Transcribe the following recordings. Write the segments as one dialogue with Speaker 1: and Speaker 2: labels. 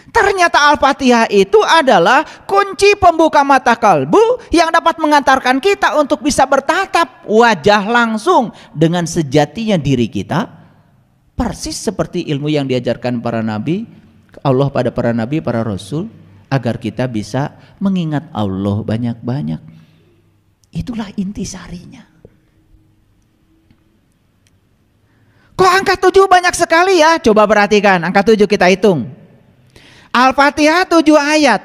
Speaker 1: Ternyata Al-Fatihah itu adalah kunci pembuka mata kalbu yang dapat mengantarkan kita untuk bisa bertatap wajah langsung dengan sejatinya diri kita, persis seperti ilmu yang diajarkan para nabi, Allah pada para nabi, para rasul, agar kita bisa mengingat Allah banyak-banyak. Itulah intisarinya. Kok angka 7 banyak sekali ya? Coba perhatikan, angka 7 kita hitung. Al-Fatihah 7 ayat.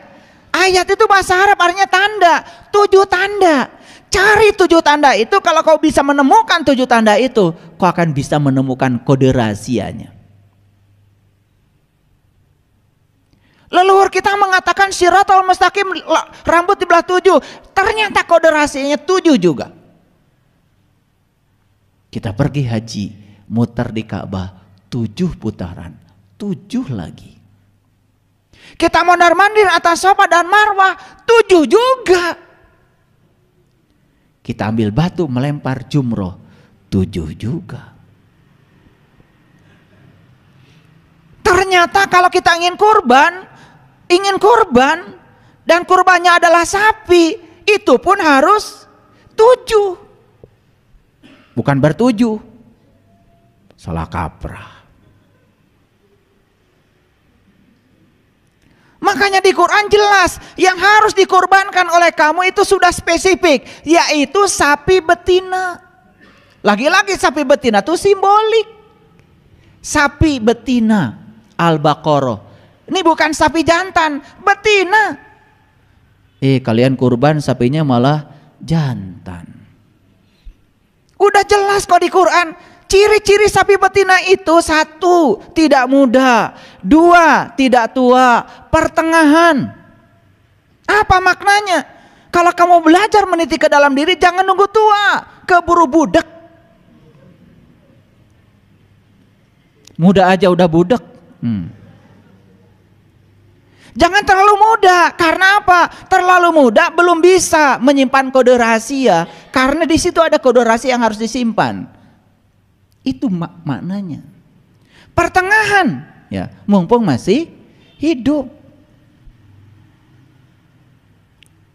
Speaker 1: Ayat itu bahasa Arab artinya tanda. 7 tanda. Cari 7 tanda itu. Kalau kau bisa menemukan 7 tanda itu, kau akan bisa menemukan kode rahasianya. Leluhur kita mengatakan Syiratul Mustaqim, rambut di belah 7. Ternyata kode rahasianya 7 juga. Kita pergi haji, muter di Ka'bah 7 putaran, 7 lagi. Kita mondar-mandir atas Safa dan Marwah 7 juga. Kita ambil batu melempar jumroh 7 juga. Ternyata kalau kita ingin kurban dan kurbannya adalah sapi, itu pun harus 7. Bukan bertujuh. Salah kaprah. Makanya di Quran jelas yang harus dikorbankan oleh kamu itu sudah spesifik, yaitu sapi betina. Lagi-lagi sapi betina itu simbolik. Sapi betina Al-Baqarah. Ini bukan sapi jantan, betina. Kalian kurban sapinya malah jantan. Udah jelas kok di Quran. Ciri-ciri sapi betina itu 1, tidak muda, 2, tidak tua, pertengahan. Apa maknanya? Kalau kamu belajar meniti ke dalam diri, jangan nunggu tua, keburu budek. Muda aja udah budek. Jangan terlalu muda, karena apa? Terlalu muda belum bisa menyimpan kode rahasia, karena di situ ada kode rahasia yang harus disimpan. Itu maknanya. Pertengahan, ya, mumpung masih hidup.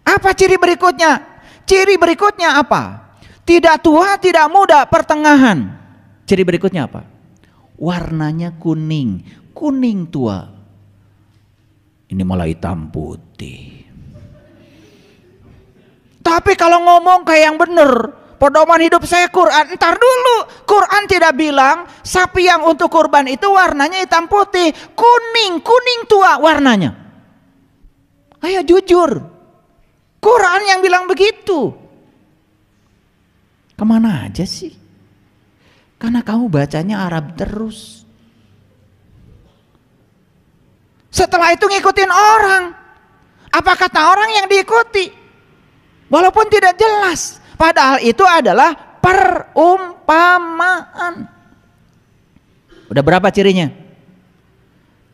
Speaker 1: Apa ciri berikutnya? Ciri berikutnya apa? Tidak tua, tidak muda, pertengahan. Ciri berikutnya apa? Warnanya kuning, kuning tua. Ini malah hitam putih. Tapi kalau ngomong kayak yang bener, pedoman hidup saya Quran, entar dulu. Quran tidak bilang sapi yang untuk kurban itu warnanya hitam putih, kuning, kuning tua warnanya. Ayo jujur, Quran yang bilang begitu. Kemana aja sih? Karena kamu bacanya Arab terus. Setelah itu ngikutin orang. Apa kata orang yang diikuti? Walaupun tidak jelas. Padahal itu adalah perumpamaan. Udah berapa cirinya?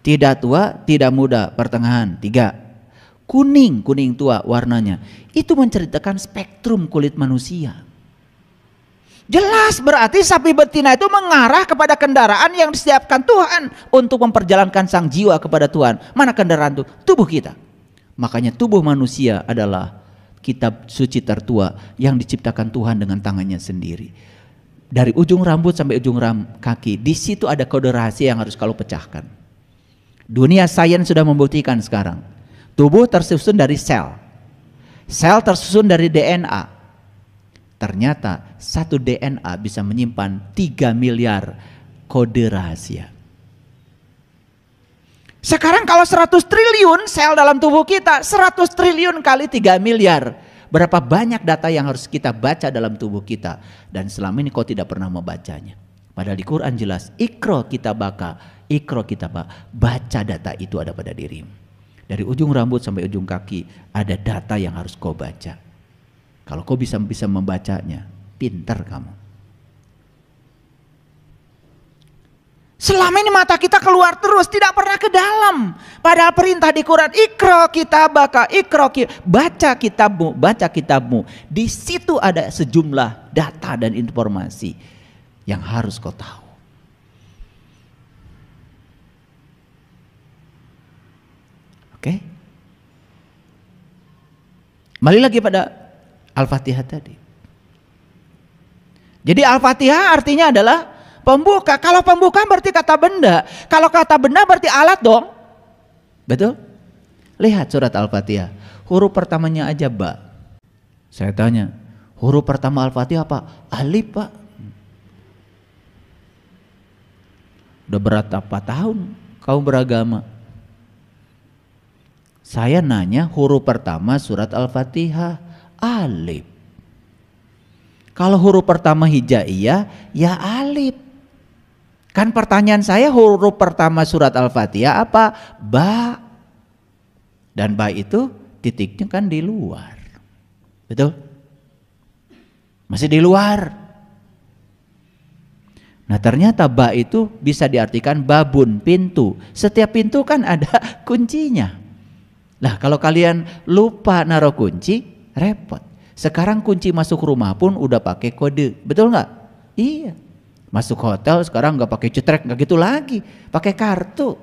Speaker 1: Tidak tua, tidak muda, pertengahan. 3. Kuning, kuning tua warnanya. Itu menceritakan spektrum kulit manusia. Jelas berarti sapi betina itu mengarah kepada kendaraan yang disiapkan Tuhan untuk memperjalankan sang jiwa kepada Tuhan. Mana kendaraan itu? Tubuh kita. Makanya tubuh manusia adalah kitab suci tertua yang diciptakan Tuhan dengan tangannya sendiri. Dari ujung rambut sampai ujung kaki, di situ ada kode rahasia yang harus kalau pecahkan. Dunia sains sudah membuktikan sekarang. Tubuh tersusun dari sel. Sel tersusun dari DNA. Ternyata satu DNA bisa menyimpan 3 miliar kode rahasia. Sekarang kalau 100 triliun sel dalam tubuh kita, 100 triliun kali 3 miliar. Berapa banyak data yang harus kita baca dalam tubuh kita. Dan selama ini kau tidak pernah membacanya. Padahal di Quran jelas, Iqra kitabaka, Iqra kitabaka. Baca data itu ada pada dirimu. Dari ujung rambut sampai ujung kaki ada data yang harus kau baca. Kalau kau bisa membacanya, pintar kamu. Selama ini mata kita keluar terus, tidak pernah ke dalam. Padahal perintah di Quran, Iqra kitabaka, baca kitabmu, baca kitabmu. Di situ ada sejumlah data dan informasi yang harus kau tahu. Oke. Kembali lagi pada Al-Fatihah tadi. Jadi Al-Fatihah artinya adalah pembuka. Kalau pembuka berarti kata benda. Kalau kata benda berarti alat dong. Betul? Lihat surat Al-Fatihah. Huruf pertamanya aja ba. Saya tanya, huruf pertama Al-Fatihah apa? Alif, Pak. Udah berapa tahun kau beragama? Saya nanya huruf pertama surat Al-Fatihah alif. Kalau huruf pertama hijaiyah ya alif. Kan pertanyaan saya huruf pertama surat Al-Fatihah apa? Ba. Dan ba itu titiknya kan di luar. Betul? Masih di luar. Nah ternyata ba itu bisa diartikan babun, pintu. Setiap pintu kan ada kuncinya. Nah kalau kalian lupa naruh kunci, repot. Sekarang kunci masuk rumah pun udah pakai kode, betul nggak? Iya. Masuk hotel sekarang nggak pakai cetrek, nggak gitu lagi, pakai kartu,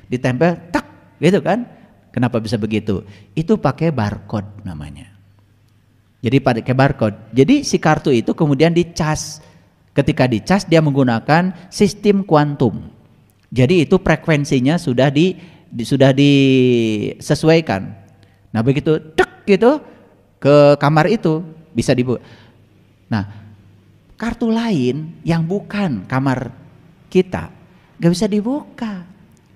Speaker 1: ditempel, tak, gitu kan? Kenapa bisa begitu? Itu pakai barcode namanya. Jadi pakai barcode. Jadi si kartu itu kemudian dicas. Ketika dicas dia menggunakan sistem kuantum. Jadi itu frekuensinya sudah disesuaikan. Nah begitu, tek gitu. Ke kamar itu bisa dibuka. Nah kartu lain yang bukan kamar kita gak bisa dibuka.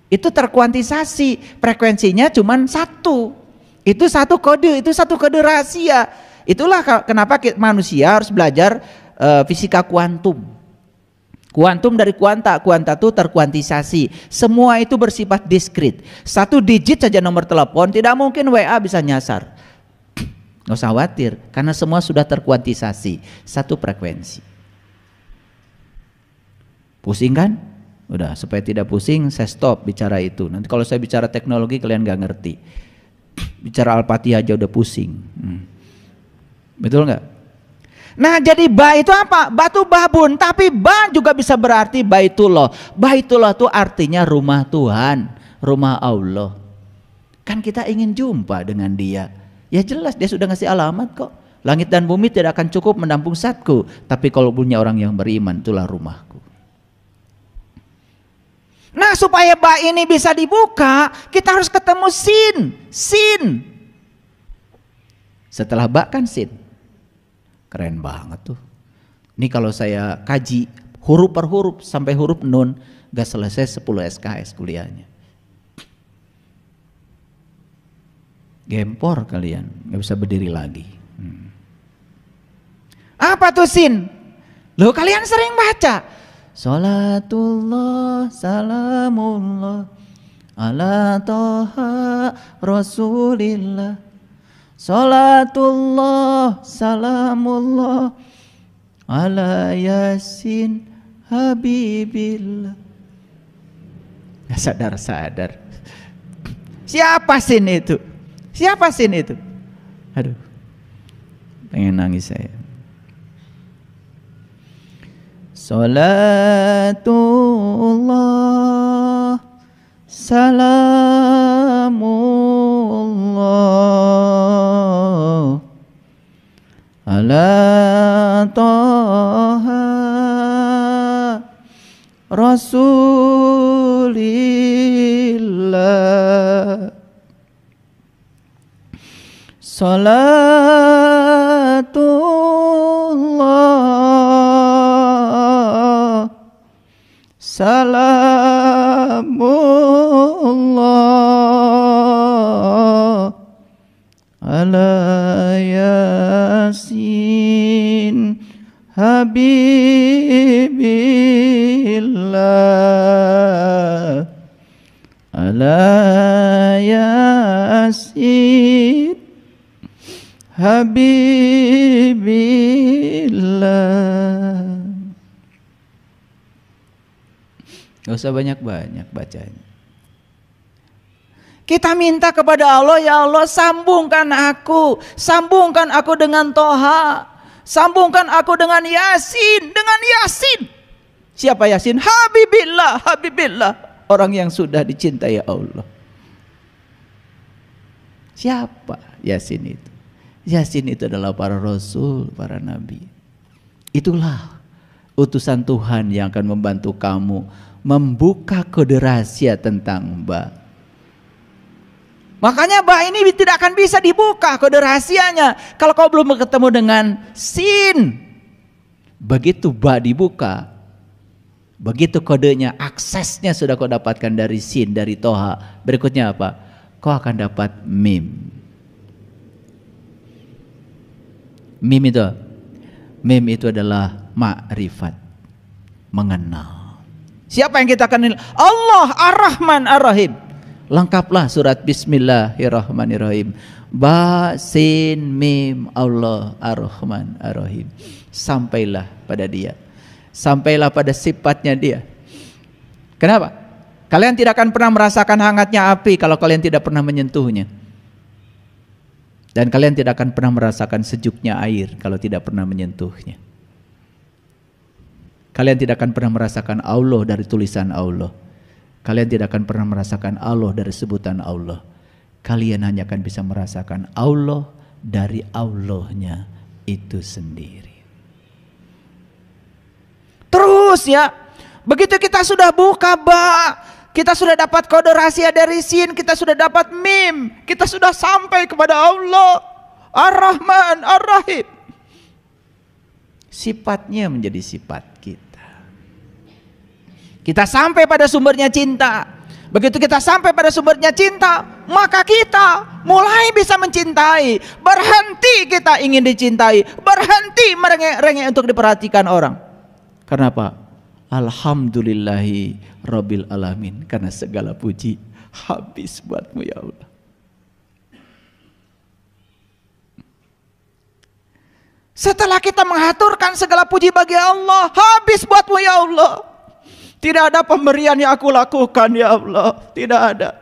Speaker 1: Itu terkuantisasi, frekuensinya cuma satu. Itu satu kode rahasia. Itulah kenapa manusia harus belajar fisika kuantum. Kuantum dari kuanta, kuanta itu terkuantisasi. Semua itu bersifat diskrit. Satu digit saja nomor telepon tidak mungkin WA bisa nyasar. Nggak usah khawatir, karena semua sudah terkuantisasi, satu frekuensi. Pusing kan? Udah, supaya tidak pusing saya stop bicara itu. Nanti kalau saya bicara teknologi kalian nggak ngerti. Bicara Al-Fatihah aja udah pusing. Betul nggak? Nah jadi ba itu apa? Batu babun, tapi ba juga bisa berarti baitullah. Baitullah itu artinya rumah Tuhan, rumah Allah. Kan kita ingin jumpa dengan dia. Ya jelas dia sudah ngasih alamat kok. Langit dan bumi tidak akan cukup menampung zatku, tapi kalau punya orang yang beriman itulah rumahku. Nah supaya ba ini bisa dibuka, kita harus ketemu sin. Setelah ba kan sin. Keren banget tuh. Ini kalau saya kaji huruf per huruf sampai huruf nun, gak selesai 10 SKS kuliahnya. Gempor kalian, gak bisa berdiri lagi. Apa tuh sin? Loh kalian sering baca Salatullah salamullah ala toha rasulillah. Salatullah salamullah ala yasin habibillah. Gak sadar. Siapa sin itu? Siapa sin itu? Aduh, pengen nangis saya. Salatullah salamullah ala toha rasulillah. Salatullah salamullah ala yasin habibillah ala yasin habibillah. Gak usah banyak-banyak bacanya. Kita minta kepada Allah, ya Allah sambungkan aku dengan Toha, sambungkan aku dengan Yasin, Siapa Yasin? Habibillah, orang yang sudah dicintai Allah. Siapa Yasin itu? Yasin itu adalah para rasul, para nabi. Itulah utusan Tuhan yang akan membantu kamu membuka kode rahasia tentang Mbak. Makanya Mbak ini tidak akan bisa dibuka kode rahasianya kalau kau belum ketemu dengan Sin. Begitu Mbak dibuka, begitu kodenya, aksesnya sudah kau dapatkan dari Sin, dari Toha. Berikutnya apa? Kau akan dapat Mim. Mim itu adalah ma'rifat, mengenal. Siapa yang kita kenal? Allah Ar-Rahman Ar-Rahim. Lengkaplah surat Bismillahirrahmanirrahim. Ba, Sin, Mim, Allah Ar-Rahman Ar-Rahim. Sampailah pada dia. Sampailah pada sifatnya dia. Kenapa? Kalian tidak akan pernah merasakan hangatnya api kalau kalian tidak pernah menyentuhnya. Dan kalian tidak akan pernah merasakan sejuknya air kalau tidak pernah menyentuhnya. Kalian tidak akan pernah merasakan Allah dari tulisan Allah. Kalian tidak akan pernah merasakan Allah dari sebutan Allah. Kalian hanya akan bisa merasakan Allah dari Allahnya itu sendiri. Terus ya, begitu kita sudah buka ba, kita sudah dapat kode rahasia dari Sin, kita sudah dapat Mim, kita sudah sampai kepada Allah Ar-Rahman Ar-Rahim. Sifatnya menjadi sifat kita. Kita sampai pada sumbernya cinta. Begitu kita sampai pada sumbernya cinta, maka kita mulai bisa mencintai. Berhenti kita ingin dicintai, berhenti merengek-rengek untuk diperhatikan orang. Kenapa? Alhamdulillahi Rabbil Alamin. Karena segala puji habis buatmu ya Allah. Setelah kita mengaturkan segala puji bagi Allah, habis buatmu ya Allah. Tidak ada pemberian yang aku lakukan ya Allah. Tidak ada.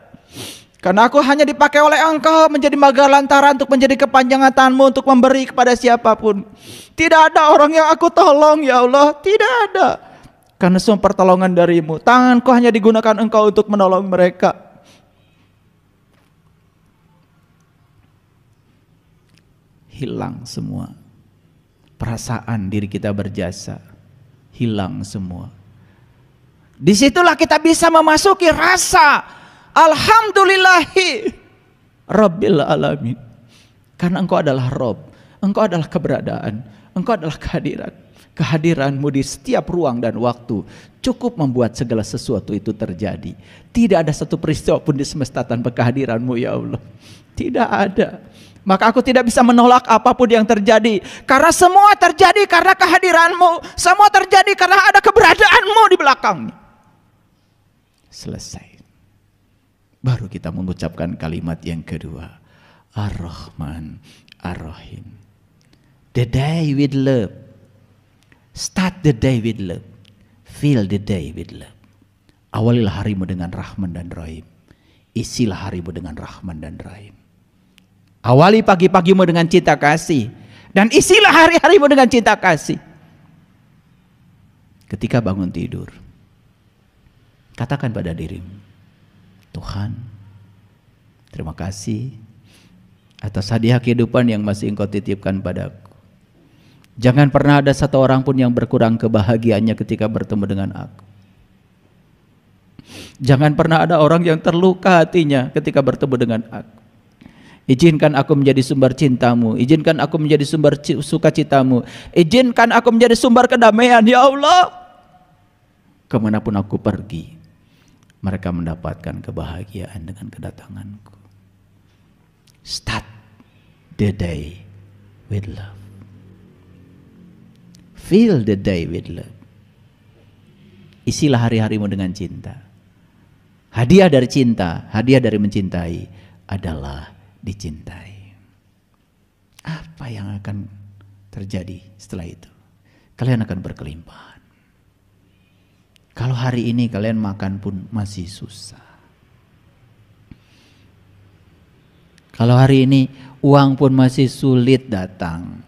Speaker 1: Karena aku hanya dipakai oleh Engkau menjadi magalantaran untuk menjadi kepanjangan tanganmu untuk memberi kepada siapapun. Tidak ada orang yang aku tolong ya Allah. Tidak ada. Karena semua pertolongan darimu. Tanganku hanya digunakan Engkau untuk menolong mereka. Hilang semua. Perasaan diri kita berjasa. Hilang semua. Disitulah kita bisa memasuki rasa Alhamdulillahi Rabbil Alamin. Karena Engkau adalah Rob. Engkau adalah keberadaan. Engkau adalah kehadiran. Kehadiranmu di setiap ruang dan waktu cukup membuat segala sesuatu itu terjadi. Tidak ada satu peristiwa pun di semesta tanpa kehadiranmu ya Allah. Tidak ada. Maka aku tidak bisa menolak apapun yang terjadi. Karena semua terjadi karena kehadiranmu. Semua terjadi karena ada keberadaanmu di belakangnya. Selesai. Baru kita mengucapkan kalimat yang kedua. Ar-Rahman Ar-Rahim. The day with love. Start the day with love. Fill the day with love. Awalilah harimu dengan Rahman dan Rahim. Isilah harimu dengan Rahman dan Rahim. Awali pagi-pagimu dengan cinta kasih. Dan isilah hari-harimu dengan cinta kasih. Ketika bangun tidur, katakan pada dirimu, Tuhan, terima kasih atas hadiah kehidupan yang masih Engkau titipkan padaku. Jangan pernah ada satu orang pun yang berkurang kebahagiaannya ketika bertemu dengan aku. Jangan pernah ada orang yang terluka hatinya ketika bertemu dengan aku. Izinkan aku menjadi sumber cintamu. Izinkan aku menjadi sumber sukacitamu. Izinkan aku menjadi sumber kedamaian ya Allah. Kemanapun aku pergi, mereka mendapatkan kebahagiaan dengan kedatanganku. Start the day with love. Fill the day with love. Isilah hari-harimu dengan cinta. Hadiah dari cinta, hadiah dari mencintai adalah dicintai. Apa yang akan terjadi setelah itu? Kalian akan berkelimpahan. Kalau hari ini kalian makan pun masih susah. Kalau hari ini uang pun masih sulit datang.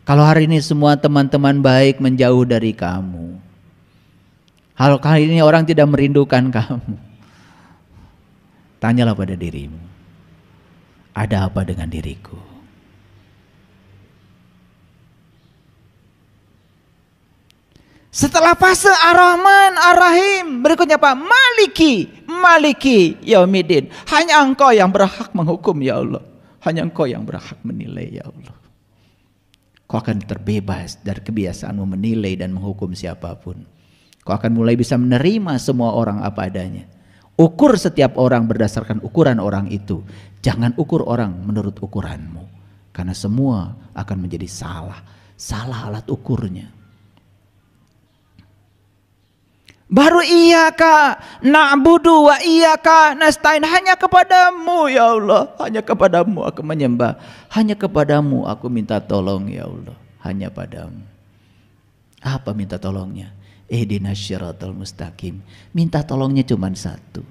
Speaker 1: Kalau hari ini semua teman-teman baik menjauh dari kamu. Kalau kali ini orang tidak merindukan kamu. Tanyalah pada dirimu. Ada apa dengan diriku? Setelah fase Ar-Rahman, Ar-Rahim, berikutnya apa? Maliki Yaumiddin. Hanya Engkau yang berhak menghukum ya Allah. Hanya Engkau yang berhak menilai ya Allah. Kau akan terbebas dari kebiasaanmu menilai dan menghukum siapapun. Kau akan mulai bisa menerima semua orang apa adanya. Ukur setiap orang berdasarkan ukuran orang itu. Jangan ukur orang menurut ukuranmu. Karena semua akan menjadi salah. Salah alat ukurnya. Baru iyyaka na'budu wa iyyaka nasta'in. Hanya kepadamu ya Allah. Hanya kepadamu aku menyembah. Hanya kepadamu aku minta tolong ya Allah. Hanya padamu. Apa minta tolongnya? Ihdinas syiratal mustaqim. Minta tolongnya cuma satu.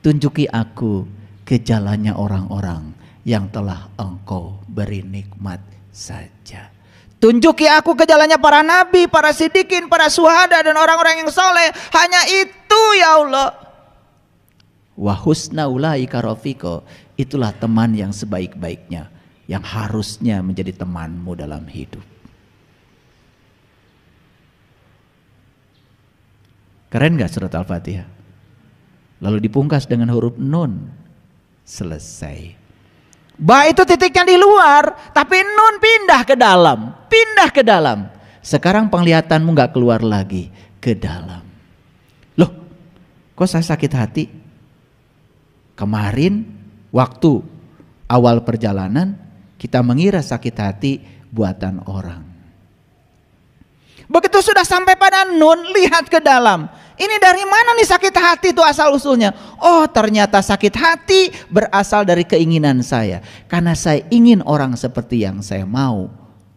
Speaker 1: Tunjuki aku ke jalannya orang-orang yang telah Engkau beri nikmat saja. Tunjuki aku ke jalannya para nabi, para siddiqin, para syuhada dan orang-orang yang soleh. Hanya itu ya Allah. Wa husna ulaika rafiqa. Itulah teman yang sebaik-baiknya, yang harusnya menjadi temanmu dalam hidup. Keren gak surat Al-Fatihah? Lalu dipungkas dengan huruf nun. Selesai. Ba itu titiknya di luar, tapi nun pindah ke dalam. Pindah ke dalam. Sekarang penglihatanmu gak keluar lagi ke dalam. Loh, kok saya sakit hati? Kemarin waktu awal perjalanan kita mengira sakit hati buatan orang. Begitu sudah sampai pada nun, lihat ke dalam. Ini dari mana nih sakit hati itu asal usulnya? Oh, ternyata sakit hati berasal dari keinginan saya. Karena saya ingin orang seperti yang saya mau.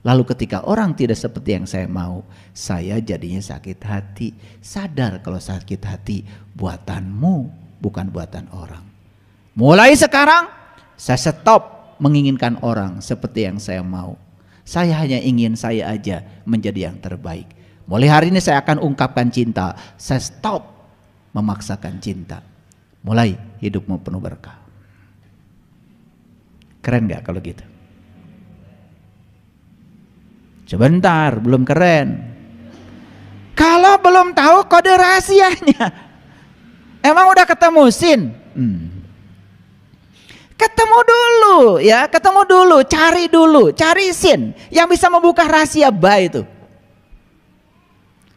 Speaker 1: Lalu ketika orang tidak seperti yang saya mau, saya jadinya sakit hati. Sadar kalau sakit hati buatanmu, bukan buatan orang. Mulai sekarang saya stop menginginkan orang seperti yang saya mau. Saya hanya ingin saya aja menjadi yang terbaik. Mulai hari ini saya akan ungkapkan cinta. Saya stop memaksakan cinta. Mulai hidupmu penuh berkah. Keren gak kalau gitu? Sebentar, belum keren. Kalau belum tahu kode rahasianya, emang udah ketemu sin? Ketemu dulu ya, ketemu dulu, cari sin yang bisa membuka rahasia ba itu.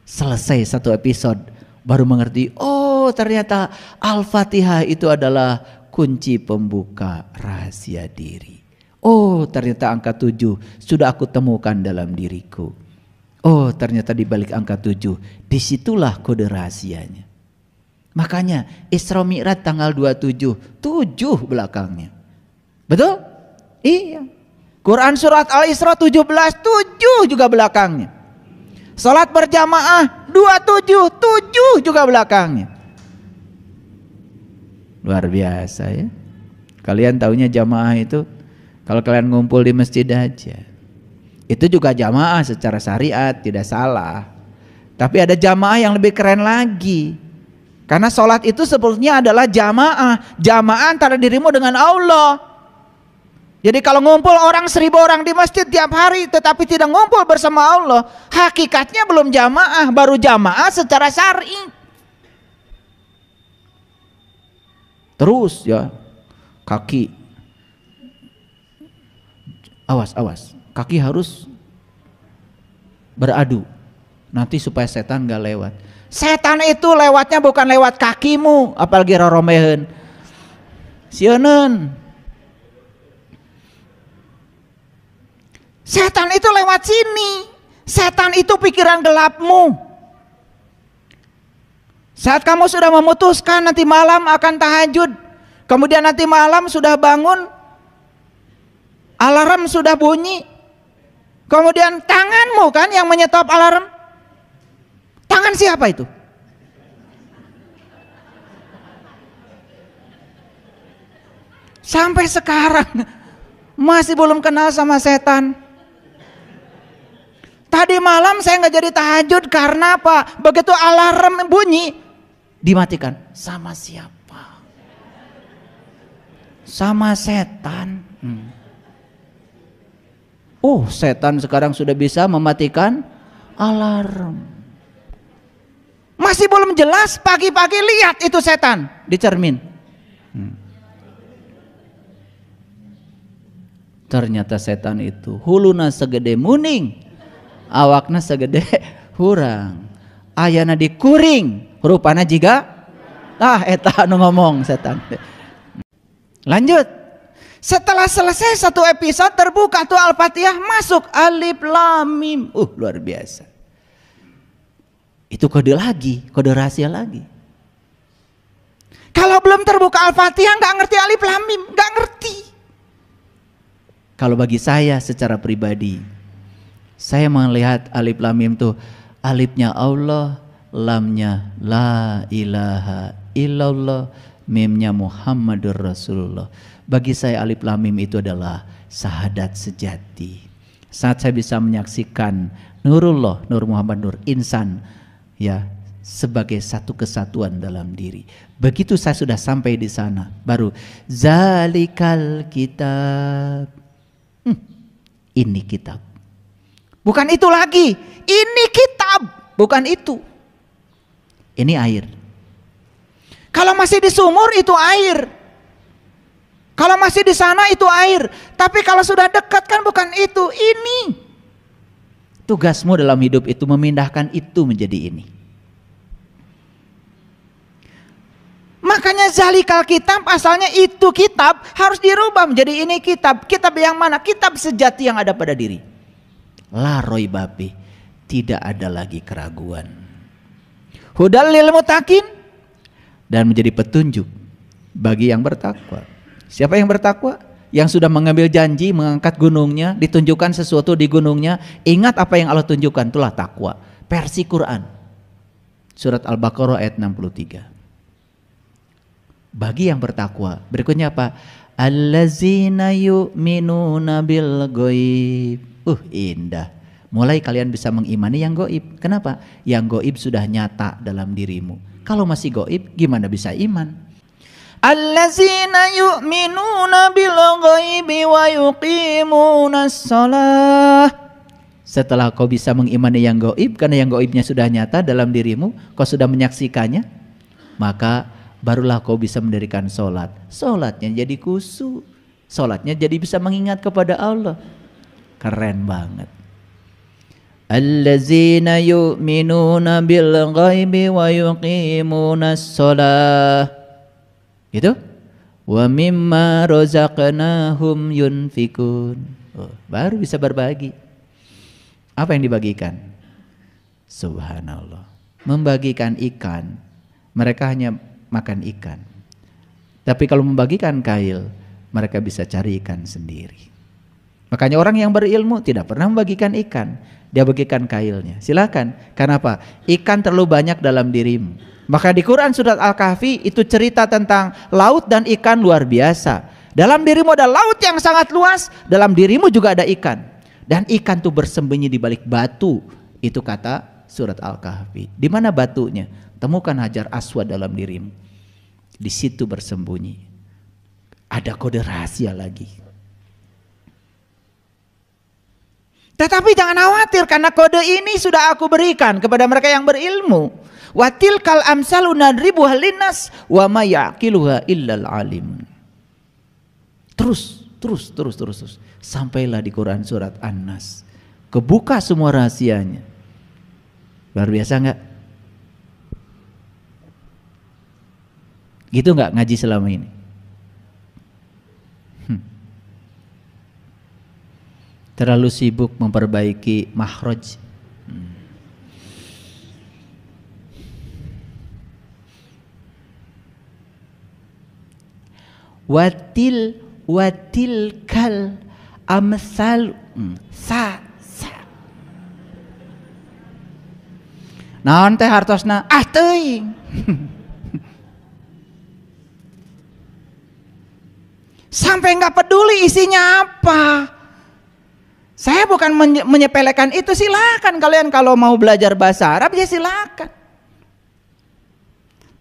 Speaker 1: Selesai satu episode baru mengerti, oh ternyata Al-Fatihah itu adalah kunci pembuka rahasia diri. Oh ternyata angka 7 sudah aku temukan dalam diriku. Oh ternyata di balik angka 7 disitulah kode rahasianya. Makanya Isra Mi'raj tanggal 27, 7 belakangnya. Betul? Iya. Quran surat Al-Isra 17, 7 juga belakangnya. Salat berjamaah 27, 7 juga belakangnya. Luar biasa ya. Kalian taunya jamaah itu kalau kalian ngumpul di masjid aja. Itu juga jamaah secara syariat, tidak salah. Tapi ada jamaah yang lebih keren lagi. Karena sholat itu sebetulnya adalah jamaah. Jamaah antara dirimu dengan Allah. Jadi kalau ngumpul orang 1000 orang di masjid tiap hari tetapi tidak ngumpul bersama Allah, hakikatnya belum jamaah, baru jamaah secara syar'i. Terus ya, kaki, awas, kaki harus beradu, nanti supaya setan gak lewat. Setan itu lewatnya bukan lewat kakimu, apalagi roromehen. Sieuneun. Setan itu lewat sini. Setan itu pikiran gelapmu. Saat kamu sudah memutuskan nanti malam akan tahajud, kemudian nanti malam sudah bangun, alarm sudah bunyi, kemudian tanganmu kan yang menyetop alarm. Tangan siapa itu? Sampai sekarang masih belum kenal sama setan. Tadi malam saya nggak jadi tahajud karena apa? Begitu alarm bunyi dimatikan. Sama siapa? sama setan. Oh, setan sekarang sudah bisa mematikan alarm. Masih belum jelas, pagi-pagi lihat itu setan di cermin. Ternyata setan itu huluna segede muning, awakna segede hurang, ayana dikuring, rupana jiga eta anu ngomong setan. Lanjut, setelah selesai satu episode terbuka tuh Al-Fatihah, masuk alif lam mim. Luar biasa. Itu kode lagi, kode rahasia lagi. Kalau belum terbuka Al-Fatihah nggak ngerti alif lam mim, nggak ngerti. Kalau bagi saya secara pribadi, saya melihat alif lam mim tuh alifnya Allah, lamnya la ilaha illallah, mimnya Muhammadur Rasulullah. Bagi saya alif lam mim itu adalah syahadat sejati. Saat saya bisa menyaksikan Nurullah, Nur Muhammad, Nur Insan, ya, sebagai satu kesatuan dalam diri. Begitu saya sudah sampai di sana, baru zalikal kitab. Ini kitab. Bukan itu lagi. Ini kitab, bukan itu. Ini air. Kalau masih di sumur itu air. Kalau masih di sana itu air. Tapi kalau sudah dekat kan bukan itu, ini. Tugasmu dalam hidup itu memindahkan itu menjadi ini. Makanya zalikal kitab asalnya itu kitab harus dirubah menjadi ini kitab. Kitab yang mana? Kitab sejati yang ada pada diri. La raiba fi, tidak ada lagi keraguan. Hudal lil muttaqin, dan menjadi petunjuk bagi yang bertakwa. Siapa yang bertakwa? Yang sudah mengambil janji mengangkat gunungnya, ditunjukkan sesuatu di gunungnya, ingat apa yang Allah tunjukkan, itulah takwa. Versi Quran. Surat Al-Baqarah ayat 63. Bagi yang bertakwa, berikutnya apa? Allazina yu'minuna bil ghaib. Indah. Mulai kalian bisa mengimani yang gaib. Kenapa? Yang gaib sudah nyata dalam dirimu. Kalau masih gaib, gimana bisa iman? Allazina yu'minuna bil ghaibi wa yuqimunas shalah. Setelah kau bisa mengimani yang gaib, karena yang gaibnya sudah nyata dalam dirimu, kau sudah menyaksikannya, maka barulah kau bisa mendirikan sholat. Sholatnya jadi khusyuk, sholatnya jadi bisa mengingat kepada Allah. Keren banget. Allazina yu'minuna bil ghaibi wa yuqimunas shalah. Gitu? Wa mimma razaqnahum yunfikun. Baru bisa berbagi. Apa yang dibagikan? Subhanallah. Membagikan ikan. Mereka hanya makan ikan. Tapi kalau membagikan kail, mereka bisa cari ikan sendiri. Makanya orang yang berilmu tidak pernah membagikan ikan, dia bagikan kailnya. Silakan. Kenapa? Ikan terlalu banyak dalam dirimu. Maka di Quran surat Al-Kahfi itu cerita tentang laut dan ikan luar biasa. Dalam dirimu ada laut yang sangat luas, dalam dirimu juga ada ikan. Dan ikan itu bersembunyi di balik batu. Itu kata surat Al-Kahfi. Di mana batunya? Temukan Hajar Aswad dalam dirimu. Di situ bersembunyi. Ada kode rahasia lagi. Tetapi jangan khawatir, karena kode ini sudah aku berikan kepada mereka yang berilmu. Wa tilkal amsalu nadribuha linnas wa ma yaqiluha illal alim. Terus. Sampailah di Quran surat An-Nas. Kebuka semua rahasianya. Luar biasa enggak? Gitu enggak ngaji selama ini? Terlalu sibuk memperbaiki makhraj. Watil kal amsal sa. Naon teh hartosna? Teuing. Sampai nggak peduli isinya apa. Saya bukan menyepelekan itu, silakan kalian kalau mau belajar bahasa Arab ya silakan.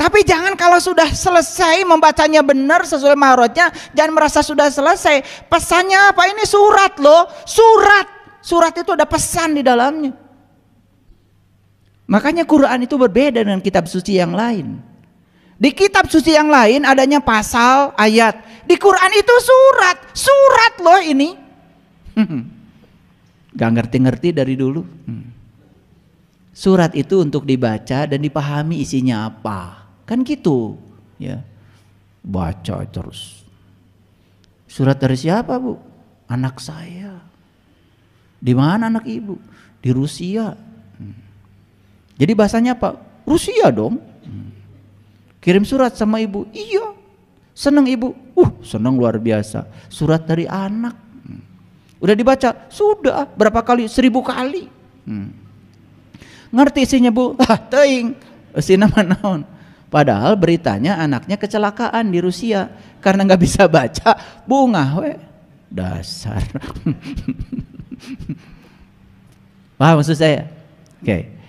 Speaker 1: Tapi jangan kalau sudah selesai membacanya benar sesuai mahrotnya, jangan merasa sudah selesai. Pesannya apa? Ini surat loh, surat. Surat itu ada pesan di dalamnya. Makanya Quran itu berbeda dengan kitab suci yang lain. Di kitab suci yang lain adanya pasal, ayat. Di Quran itu surat, surat loh ini. Gak ngerti-ngerti dari dulu. Surat itu untuk dibaca dan dipahami isinya apa. Kan gitu, ya. Baca terus. Surat dari siapa, Bu? Anak saya. Di mana anak ibu? Di Rusia. Jadi bahasanya apa? Rusia dong. Kirim surat sama ibu. Iya. Senang ibu. Senang luar biasa. Surat dari anak. Udah dibaca? Sudah. Berapa kali? 1000 kali. Ngerti isinya, Bu? Teuing. Isina manaon. Padahal beritanya anaknya kecelakaan di Rusia karena nggak bisa baca, bungah we. Dasar. Paham maksud saya? Oke.